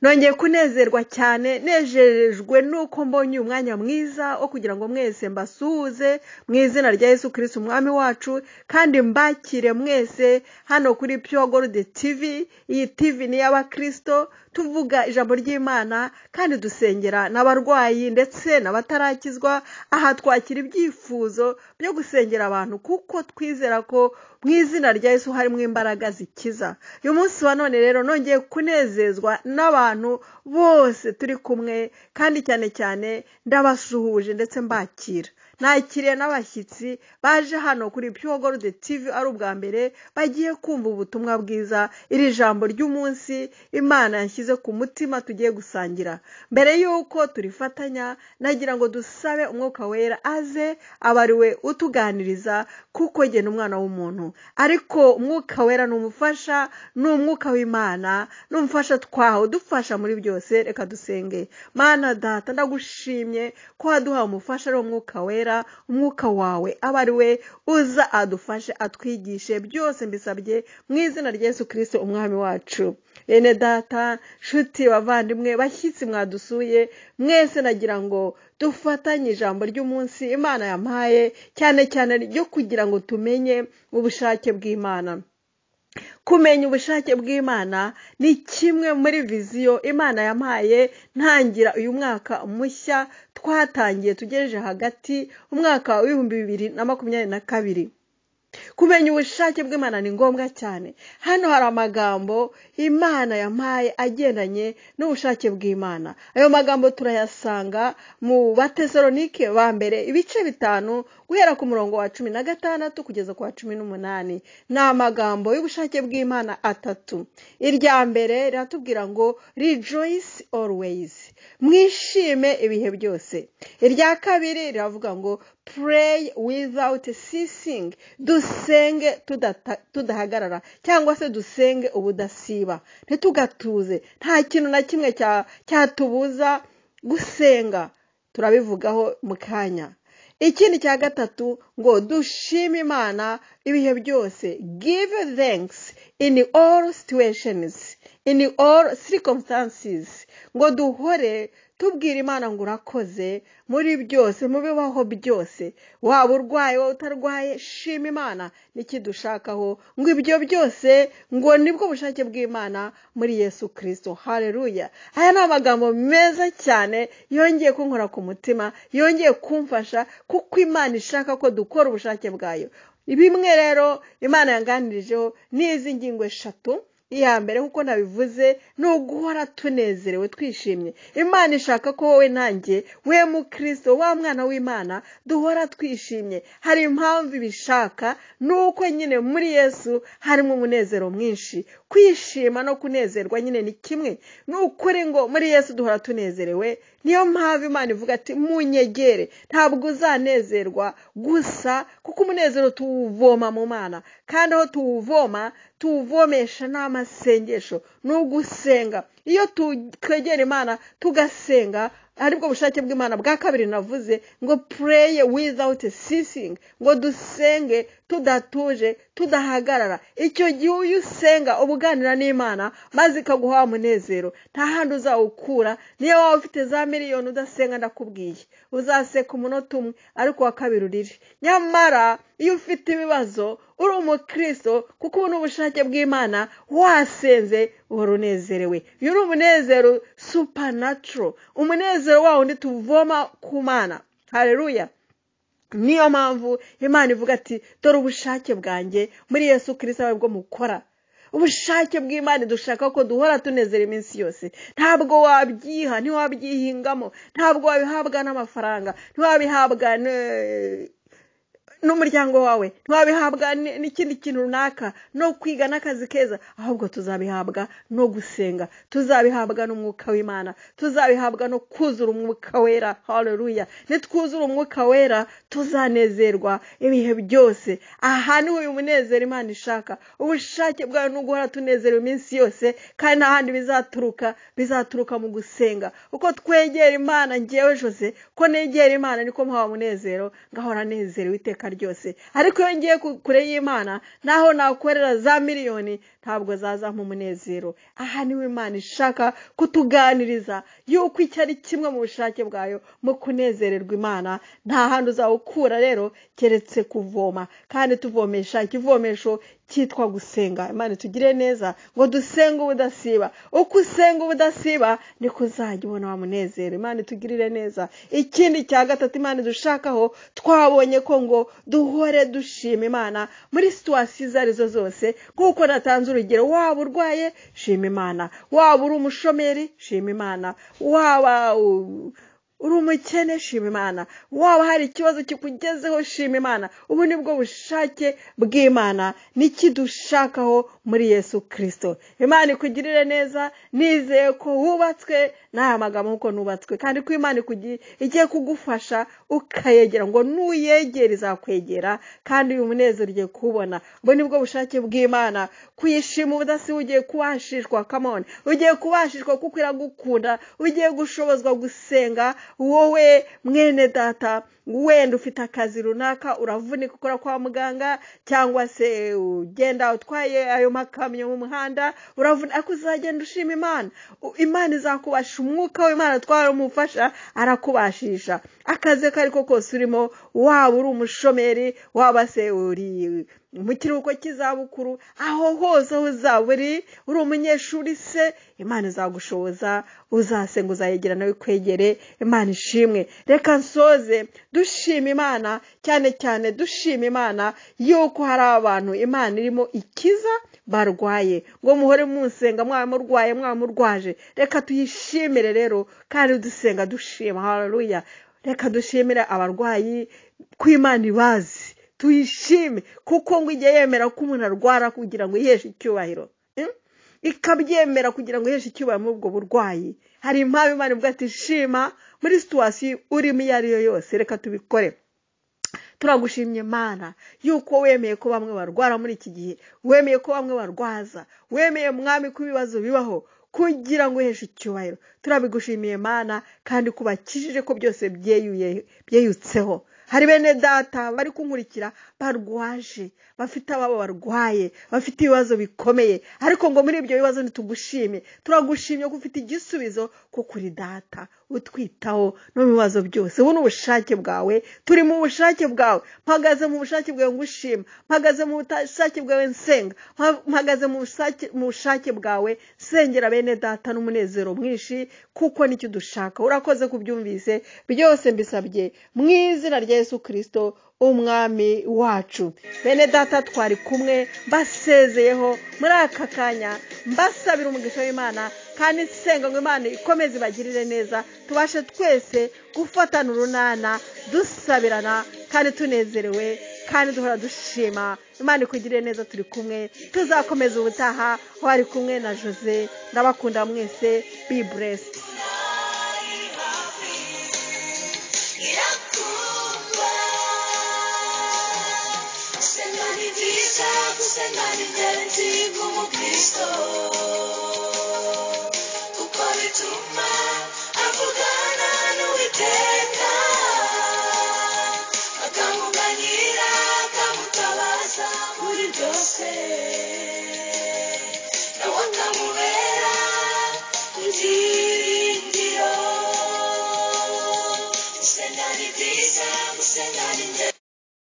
nongeye kunezerwa cyane, nejejwe nuko mbonye umwanya mwiza wo kugira ngo mwese mbasuhuze mu izina rya Yesu Kristo umwami wacu, kandi mbakire mwese hano kuri Pure Gold TV. Iyi TV ni y'abakristo, tuvuga ijambo ry'Imana kandi dusengera n'abarwayi ndetse n'abatarakizwa. Aha twakira ibyifuzo byo gusengera abantu kuko twizera ko mu izina rya Yesu harimo imbaraga zikiza. Uyu munsi wa none rero nongeye kunezezwa n'abantu bose turi kumwe, kandi cyane cyane ndabasuhuje ndetse mbakira. Nakiriye n'abashyitsi baje hano kuri Pure Gold TV ari ubwa mbere bagiye kumva ubutumwa bwiza, iri jambo ry'umunsi Imana yanshyize ku mutima tugiye gusangira. Mbere yuko turifatanya, nagira ngo dusabe umwuka wera aze abariwe utuganiriza, kuko jye n'umwana w'umuntu, ariko umwuka wera n'umufasha, n'umwuka w'Imana n'umufasha twaho dufasha muri byose. Reka dusenge. Mana Data, ndagushimye ko waduha umufasha ari umwuka wera, umwuka wawe abariwe uza adufashe atwigishe byose, mbisabye mu izina rya Yesu Kristo umwami wacu. Ene Data, nshuti bavandimwe bashyitsi mwadusuye mwese, nagira ngo dufatanye ijambo ry'umunsi Imana yampaye, cyane cyane ryo kugira ngo tumenye ubushake bw'Imana. Kumenya ubushake bw'Imana ni kimwe muri viziyo Imana yampaye ntangira uyu mwaka mushya twatangiye tugejeje hagati umwaka wa 2022. Kumenya ubushake bw'Imana ni ngombwa cyane. Hano hari amagambo Imana yampaye agendanye n'ubushake bw'Imana. Ayo magambo turayasanga mu Batesalonike ba mbere ibice 5 guhera ku murongo wa 16 kugeza ku wa 18. Ni amagambo y'ubushake bw'Imana atatu. Irya mbere riratubwira ngo rejoice always, mwishime ibihe byose. Irya kabiri riravuga ngo pray without ceasing, dusenge tudahagarara, cyangwa se dusenge ubudasiba, ntitugatuze. Nta kintu na kimwe cyatubuza gusenga, turabivugaho mu kanya. Ikindi cya gatatu ngo dushime Imana ibihe byose, give thanks in all situations, in all circumstances, ngo duhore tubwira Imana ngo urakoze muri byose, mu bibaho byose. Waba urwaye waba utarwaye, shima Imana, nikidushakaho ngo ibyo byose ngo nibwo bushake bw'Imana muri Yesu Kristo. Haleluya. Aya ni amagambo meza cyane yongeye kunkora ku mutima, yongeye kumfasha, kuko Imana ishaka ko dukora ubushake bwayo. Bimwe rero Imana yanganirijeho n'izi ngingo 3. Iya mbere nkuko nabivuze ni uguhora tunezerewe twishimye. Imana ishaka ko wowe nanjye, we mu Kristo, wa mwana w'Imana, duhora twishimye. Hari impamvu ibishaka, nuko nyine muri Yesu harimo umunezero mwinshi. Kwishima no kunezerwa nyine ni kimwe. Nukuri ngo muri Yesu duhora tunezerewe. Niyo mpamvu Imana ivuga ati munyegere, ntabwo uzanezerwa gusa, kuko umunezero tuwuvoma mu Mana, kandi aho tuwuvoma tuwuvomesha n'amasengesho n'ugusenga. Iyo twegera Imana tugasenga, aribwo bushake bw'Imana bwa kabiri navuze ngo pray without ceasing, ngo dusenge tudatuje tudahagarara. Icyo gihe uyu usenga ubuganira n'Imana, maze ikaguha umunezero nta handi uzawukura. Niyo waba ufite za miliyoni udasenga, ndakubwiye uzaseka umunota umwe, ariko wa kabiri urire. Nyamara iyo ufite ibibazo uri umukristo, kuko ubu n'ubushake bw'Imana, wasenze uhora unezerewe. Iyo uri umunezero supernatural, umunezero wawo ndi tuvoma ku Mana. Haleluya. Niyo mpamvu Imana ivuga ati dore ubushake bwanjye muri Yesu Kristo bwo mukora. Ubushake bw'Imana dushaka ko duhora tunezera iminsi yose. Ntabwo wabyiha, ntiwabyihingamo, ntabwo wabihabwa n'amafaranga, ntiwabihabwa n'umuryango wawe, ntiwabihabwa n'ikindi kintu runaka, no kwiga n'akazi keza, ahubwo tuzabihabwa no gusenga, tuzabihabwa n'umwuka w'Imana, tuzabihabwa no kuzura umwuka wera. Haleluya. Nitwuzura umwuka wera tuzanezerwa ibihe byose. Aha niho uyu munezero Imana ishaka. Ubushake bwayo ni uguhora tunezerewe iminsi yose, kandi nta handi bizaturuka mu gusenga. Uko twegera Imana, njyewe Jose, ko negera Imana niko mpawa umunezero, ngahora nezerewe iteka ryose. Ariko iyo ngiye kure y'Imana naho nakorera za miliyoni ntabwo zazampa umunezero. Aha niwe Imana ishaka kutuganiriza yuko icyo ari kimwe mu bushake bwayo mu kunezererwa Imana. Nta handi uzawukura rero keretse kuvoma, kandi tuvomesha ikivomesho cyitwa gusenga. Imana tugire neza ngo dusenga ubudasiba. Uko usenga ubudasiba niko uzajya ubona wa munezero. Imana tugirire neza. Ikindi cya gatatu Imana dushakaho, twabonye ko ngo duhore dushima Imana muri situwasiyo izo arizo zose. Nk'uko natanze urugero, waba urwaye shima Imana, waba uri umushomeri shima Imana, waba uri umukene shima Imana, waba hari ikibazo kikugezeho shima Imana. Ubu nibwo bushake bw'Imana n'ikidushakaho muri Yesu Kristo. Imana ikugirire neza. Nizeye ko wubatswe n'aya magambo nk'uko nubatswe, kandi ko Imana igiye kugufasha ukayegera, ngo nuyegera izakwegera, kandi uyu munezero ugiye kubona. Ubu nibwo bushake bw'Imana, kuyishima ubudasiba. Ugiye kubashishwa, come on, ugiye kubashishwa kuko iragukunda. Ugiye gushobozwa gusenga. Wowe mwene data, wenda ufite akazi runaka, uravunika ukora kwa muganga, cyangwa se ugenda utwaye ayo makamyo mu muhanda, uravunika, ariko uzagenda ushima Imana. Imana izakubasha. Umwuka w'Imana atwara umufasha arakubashisha. Akazi kariko kose urimo, waba uri umushomeri, waba se uri mu kiruhuko cy'izabukuru, aho hose aho uzaba uri umunyeshuri se, Imana izagushoboza. Uzasenga, uzayegera nawe kwegere. Imana ishimwe. Reka nsoze dushima Imana, cyane cyane dushima Imana yuko hari abantu Imana irimo ikiza barwaye. Ngo muhore munsenga, mwaba murwaye, mwaba murwaje. Reka tuyishimire rero, kandi dusenga dushima. Haleluya. Reka dushimire abarwayi ko Imana ibazi. Tuyishime kuko ngo ijye yemera ko umuntu arwara kugira ngo yiheshe icyubahiro. Ikabyemera kugira ngo yiheshe icyubahiro muri ubwo burwayi. Hari impamvu Imana ivuga ati shima muri situwasiyo urimo iyo ari yo yose. Reka tubikore. Turagushimye Mana yuko wemeye ko bamwe barwara muri iki gihe, wemeye ko bamwe barwaza, wemeye Mwami ko ibibazo bibaho kugira ngo uheshe icyubahiro. Turabigushimiye Mana, kandi kubakijije ko byose byeyutseho. Hari bene data bari kunkurikira barwaje, bafite ababo barwaye, bafite ibibazo bikomeye, ariko ngo muri ibyo bibazo ntitugushime. Turagushimye ko ufite igisubizo, ko kuri data utwitaho no mu bibazo byose. Ubu ni ubushake bwawe, turi mu bushake bwawe. Mpagaze mu bushake bwawe ngushima, mpagaze mu bushake bwawe nsenga, mpagaze mu bushake bwawe sengera bene data n'umunezero mwinshi, kuko nicyo dushaka. Urakoze kubyumvise. Byose mbisabye mu izina rya Yesu Kristo umwami wacu. Bene data twari kumwe, basezeyeho muri aka kanya, mbasabira umugisha w'Imana, kandi senga ngo Imana ikomeze ibagirire neza. Tubashe twese gufatana urunana, dusabirana, kandi tunezerewe, kandi duhora dushima. Imana ikugirire neza. Turi kumwe, tuzakomeza ubutaha. Wari kumwe na Jose. Ndabakunda mwese. Be blessed.